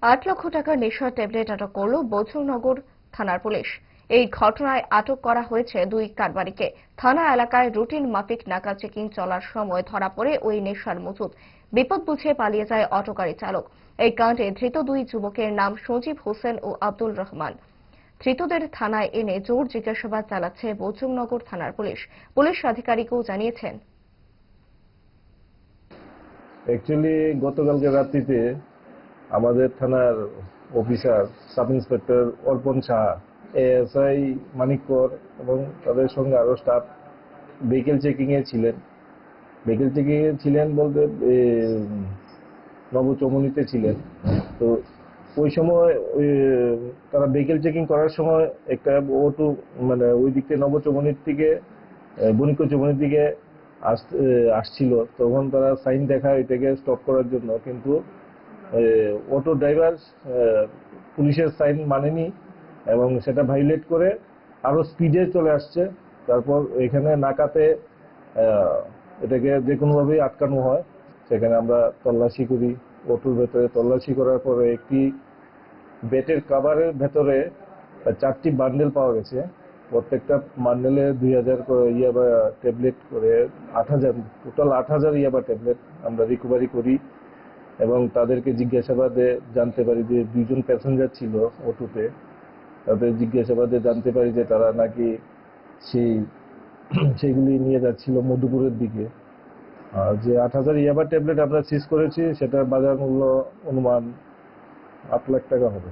8 লক্ষ টাকার নেশার ট্যাবলেট আটক করল বজলুনগর থানার পুলিশ। এই ঘটনায় আটক করা হয়েছে 2 কারবারিকে। থানা এলাকায় রুটিন মাফিক নাকা চেকিং চলার সময় ধরা পড়ে ওই নেশার মজুদ। বিপদ বুঝে পালিয়ে যায় অটোগাড়ি চালক। এই কাণ্ডে ধৃত 2 যুবকের নাম সজীব হোসেন ও আব্দুল রহমান। ধৃতদের থানায় এনে জোর জিজ্ঞাসাবাদ চালাচ্ছে বজলুনগর থানার পুলিশ। পুলিশ আধিকারিকও জানিয়েছেন, অ্যাকচুয়ালি গতকালকে রাত্রিতে আমাদের থানার অফিসার সাব ইন্সপেক্টর অর্পণ সাহা, এএসআই মানিক কর এবং তাদের সঙ্গে আরও স্টাফ ভেহিকেল চেকিংয়ে ছিলেন বলতে নবচমনিতে ছিলেন। তো ওই সময় তারা ভেহিকেল চেকিং করার সময় একটা অটো ওই দিক থেকে নবচমনির থেকে বণিক চমনির দিকে আসছিল। তখন তারা সাইন দেখায় এটাকে স্টপ করার জন্য, কিন্তু অটো ড্রাইভার পুলিশের সাইন মানেনি এবং সেটা ভাইলেট করে আরো স্পিডে চলে আসছে। তারপর এখানে নাকাতে এটাকে যে কোনোভাবেই আটকানো হয়। সেখানে আমরা তল্লাশি করি। অটোর ভেতরে তল্লাশি করার পরে একটি বেটের কাভারের ভেতরে 4টি বান্ডেল পাওয়া গেছে। প্রত্যেকটা বান্ডেলে 2000 ইয়াবা ট্যাবলেট করে 8000, টোটাল 8000 ইয়াবা ট্যাবলেট আমরা রিকভারি করি এবং তাদেরকে জিজ্ঞাসাবাদে জানতে পারি যে 2 জন প্যাসেঞ্জার ছিল অটোতে। তাদের জিজ্ঞাসাবাদে জানতে পারি যে তারা নাকি সেইগুলি নিয়ে যাচ্ছিল মধুপুরের দিকে। আর যে 8000 ইয়াবা ট্যাবলেট আমরা সিজ করেছি সেটার বাজার মূল্য অনুমান 8 লাখ টাকা হবে।